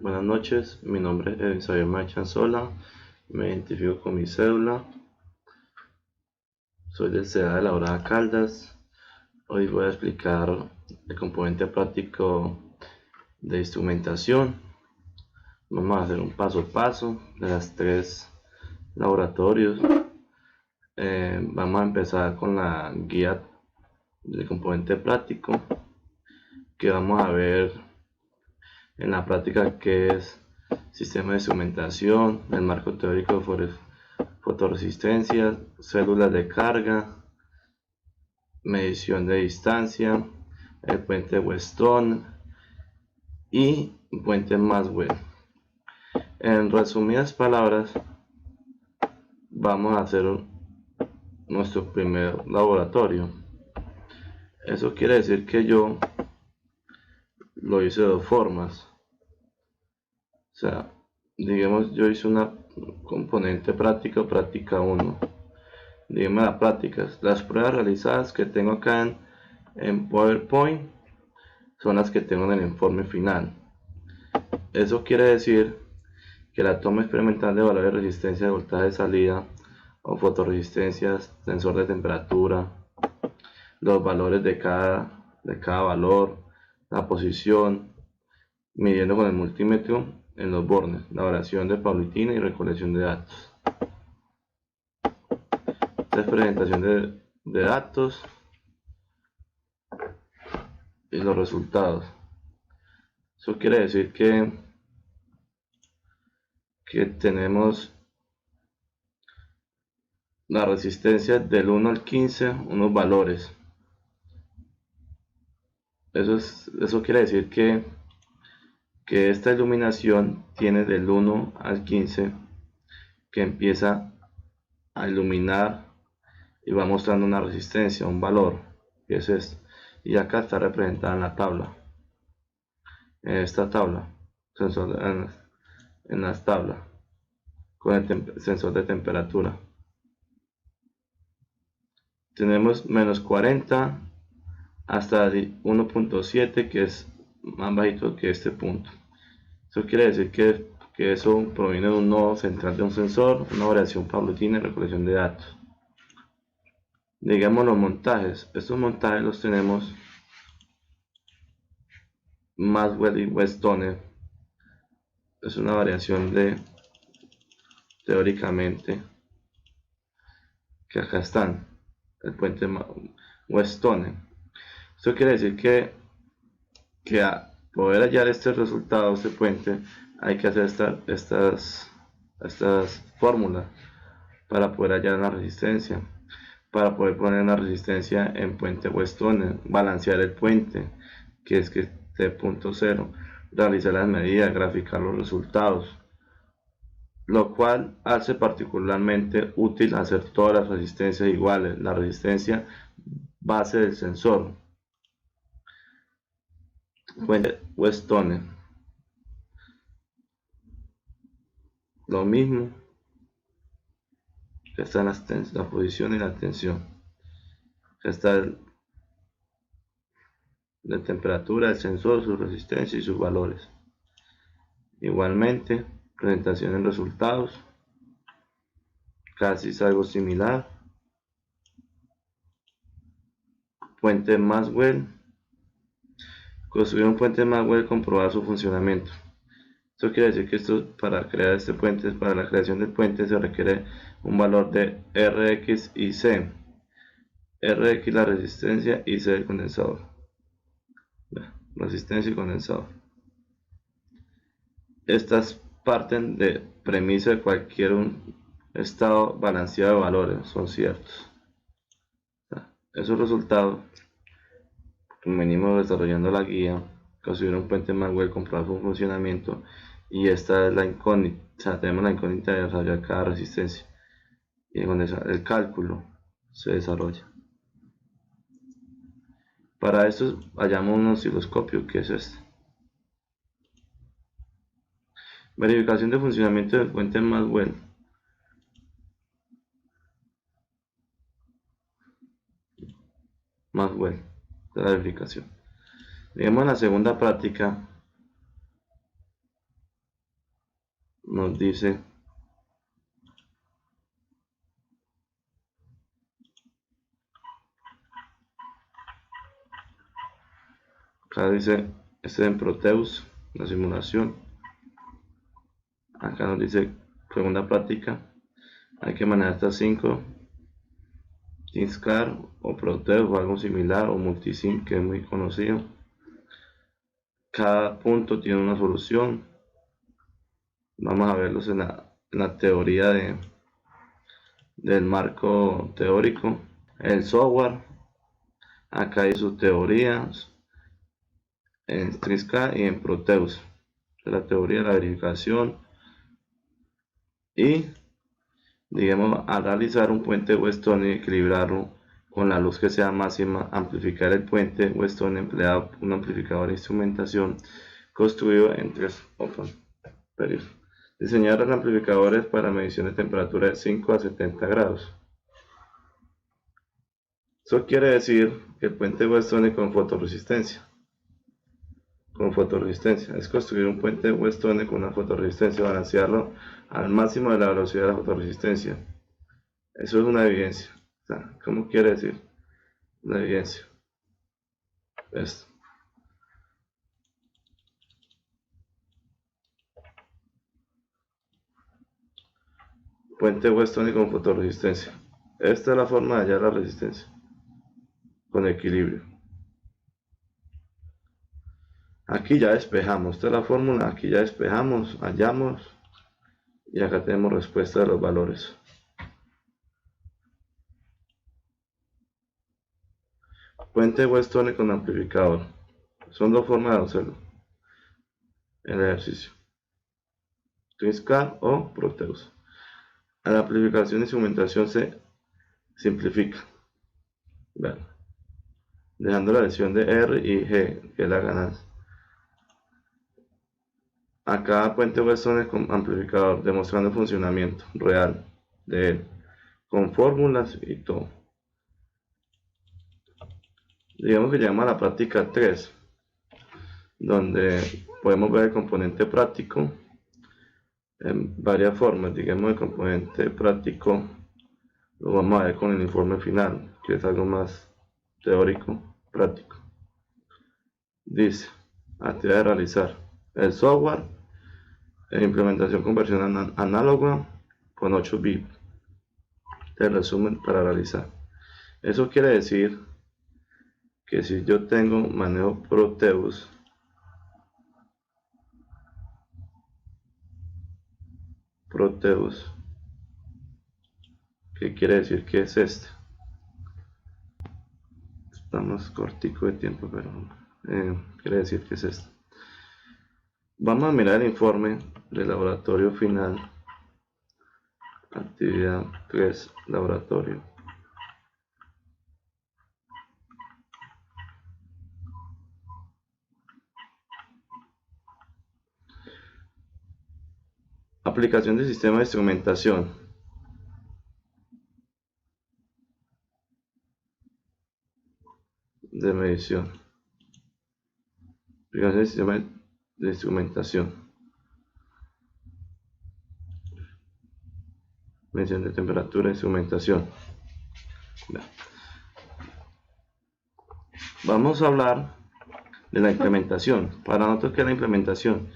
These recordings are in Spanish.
Buenas noches, mi nombre es Elizabeth Machanzola, me identifico con mi cédula, soy del CEA de La Brava Caldas. Hoy voy a explicar el componente práctico de instrumentación. Vamos a hacer un paso a paso de las tres laboratorios. Vamos a empezar con la guía del componente práctico, que vamos a ver en la práctica qué es sistema de instrumentación, el marco teórico de fotoresistencia, células de carga, medición de distancia, el puente Weston y puente Maxwell. En resumidas palabras, vamos a hacer nuestro primer laboratorio. Eso quiere decir que yo lo hice de dos formas. O sea, digamos, yo hice una componente práctica o práctica 1. Digamos las prácticas. Las pruebas realizadas que tengo acá en PowerPoint son las que tengo en el informe final. Eso quiere decir que la toma experimental de valores de resistencia de voltaje de salida o fotoresistencias, sensor de temperatura, los valores de cada valor, la posición, midiendo con el multímetro en los bornes, la variación de Paulitina y recolección de datos. Esta es presentación de datos y los resultados. Eso quiere decir que tenemos la resistencia del 1 al 15, unos valores. Eso quiere decir que esta iluminación tiene del 1 al 15, que empieza a iluminar y va mostrando una resistencia, un valor, que es esto. Y acá está representada en la tabla, en esta tabla, en las tablas, con el sensor de temperatura. Tenemos menos 40 hasta 1.7, que es más bajito que este punto. Eso quiere decir que eso proviene de un nodo central de un sensor, una variación paulatina y recolección de datos. Digamos los montajes. Estos montajes los tenemos Maxwell y Weston. Es una variación teóricamente, que acá están, el puente Weston. Esto quiere decir que a poder hallar este resultado, este puente, hay que hacer estas fórmulas para poder hallar la resistencia, para poder poner una resistencia en puente Weston, balancear el puente, que es que esté punto cero, realizar las medidas, graficar los resultados, lo cual hace particularmente útil hacer todas las resistencias iguales, la resistencia base del sensor, puente Weston, lo mismo que está en la posición y la tensión, que está la temperatura del sensor, su resistencia y sus valores. Igualmente, presentación en resultados, casi es algo similar. Puente Maxwell, construir un puente Maxwell, comprobar su funcionamiento. Esto quiere decir que para crear este puente, para la creación del puente se requiere un valor de Rx y C. Rx la resistencia y C el condensador. Resistencia y condensador. Estas parten de premisa de cualquier estado balanceado de valores, son ciertos. Esos resultados, venimos desarrollando la guía, construir un puente Maxwell, comprobar su funcionamiento, y esta es la incógnita. O sea, tenemos la incógnita de desarrollar cada resistencia, y con el cálculo se desarrolla. Para esto hallamos un osciloscopio, que es este. Verificación de funcionamiento del puente Maxwell. De la verificación. Digamos en la segunda práctica, nos dice acá dice, este es en Proteus, la simulación. Acá nos dice segunda práctica, hay que manejar estas 5, TeamScar o Proteus o algo similar, o Multisync, que es muy conocido. Cada punto tiene una solución. Vamos a verlos en la teoría del marco teórico. El software, acá hay sus teorías en TeamScar y en Proteus, de la teoría de la verificación. Y digamos, al realizar un puente Weston y equilibrarlo con la luz que sea máxima, amplificar el puente Weston empleado un amplificador de instrumentación construido en 3 periodos. Diseñar los amplificadores para medición de temperatura de 5 a 70 grados. Eso quiere decir que el puente Weston con fotoresistencia. Es construir un puente Weston con una fotoresistencia, balancearlo al máximo de la velocidad de la fotoresistencia. Eso es una evidencia. O sea, ¿cómo quiere decir? Una evidencia. Esto. Puente Weston con fotoresistencia. Esta es la forma de hallar la resistencia. Con equilibrio. Aquí ya despejamos. Esta es la fórmula. Aquí ya despejamos, hallamos. Y acá tenemos respuesta de los valores. Puente Weston con amplificador. Son dos formas de hacerlo. El ejercicio. TeamScar o Proteus. A la amplificación y instrumentación se simplifica. Vean. Dejando la lesión de R y G, que es la ganancia. A cada puente Weston con amplificador, demostrando el funcionamiento real de él, con fórmulas y todo. Digamos que llegamos a la práctica 3, donde podemos ver el componente práctico en varias formas. Digamos, el componente práctico lo vamos a ver con el informe final, que es algo más teórico, práctico. Dice, actividad de realizar el software, implementación con versión análoga con 8 bits de resumen para realizar. Eso quiere decir que si yo tengo manejo Proteus, ¿qué quiere decir que es este? Estamos cortico de tiempo, pero quiere decir que es este. Vamos a mirar el informe del laboratorio final. Actividad 3, laboratorio. Aplicación del sistema de instrumentación. De medición. Aplicación del sistema de instrumentación. Medición de temperatura, instrumentación. Vamos a hablar de la implementación. Para nosotros, ¿qué es la implementación?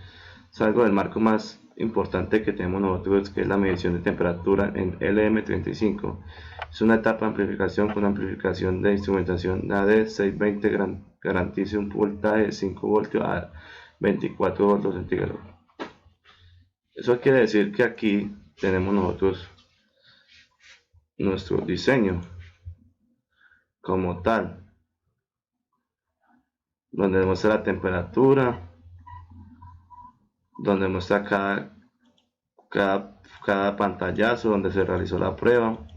Es algo del marco más importante que tenemos nosotros, que es la medición de temperatura en LM35. Es una etapa de amplificación con amplificación de instrumentación AD620, garantiza un voltaje de 5 voltios a 24 voltios centígrados. Eso quiere decir que aquí tenemos nosotros nuestro diseño como tal, donde muestra la temperatura, donde muestra cada pantallazo donde se realizó la prueba,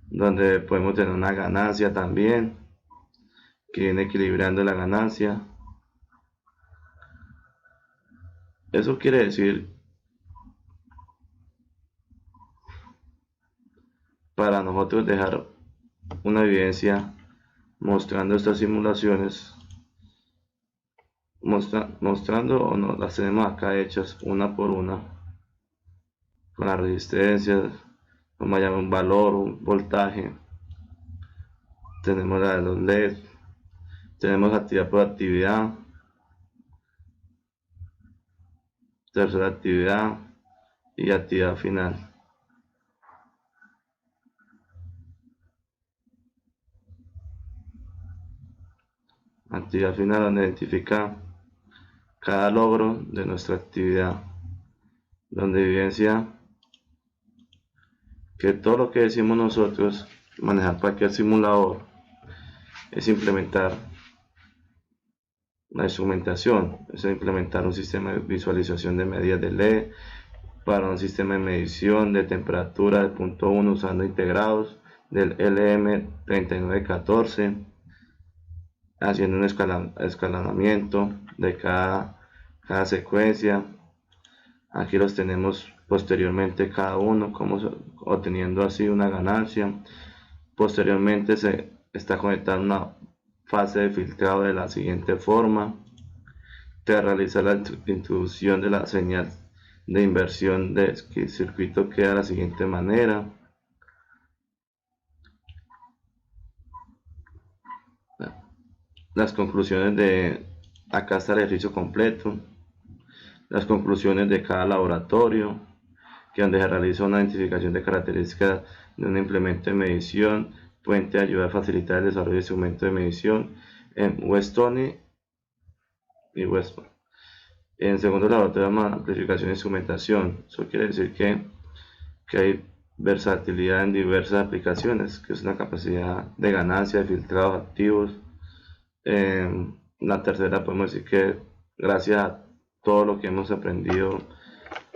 donde podemos tener una ganancia también, que viene equilibrando la ganancia. Eso quiere decir, para nosotros dejar una evidencia mostrando estas simulaciones, mostrando o no las tenemos acá hechas una por una, con las resistencias, como llama un valor, un voltaje. Tenemos la de los LED, tenemos actividad por actividad, tercera actividad y actividad final. Actividad final donde identifica cada logro de nuestra actividad, donde evidencia que todo lo que decimos nosotros manejar cualquier simulador es implementar la instrumentación, es implementar un sistema de visualización de medidas de LED para un sistema de medición de temperatura de punto 1 usando integrados del LM3914, haciendo un escalonamiento de cada secuencia. Aquí los tenemos posteriormente cada uno, como obteniendo así una ganancia. Posteriormente se está conectando una fase de filtrado de la siguiente forma: te realiza la introducción de la señal de inversión de circuito, queda de la siguiente manera. Las conclusiones de acá está el ejercicio completo, las conclusiones de cada laboratorio, que donde se realiza una identificación de características de un implemento de medición, puente ayuda a facilitar el desarrollo de instrumentos de medición en Westone y Westphal. En segundo laboratorio, amplificación e instrumentación. Eso quiere decir que hay versatilidad en diversas aplicaciones, que es una capacidad de ganancia de filtrados activos. La tercera, podemos decir que gracias a todo lo que hemos aprendido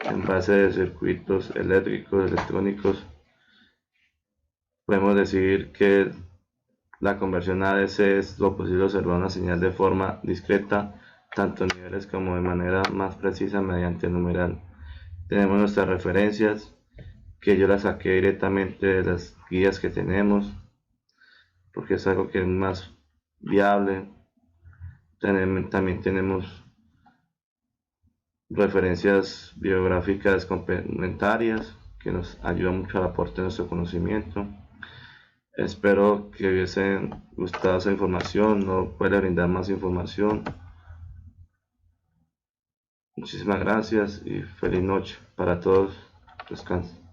en base de circuitos eléctricos, electrónicos, podemos decir que la conversión ADC es lo posible observar una señal de forma discreta, tanto en niveles como de manera más precisa mediante el numeral. Tenemos nuestras referencias, que yo las saqué directamente de las guías que tenemos, porque es algo que es más viable. También tenemos referencias bibliográficas complementarias que nos ayudan mucho al aporte de nuestro conocimiento. Espero que hubiesen gustado esa información, no puedo brindar más información. Muchísimas gracias y feliz noche para todos. Descansen.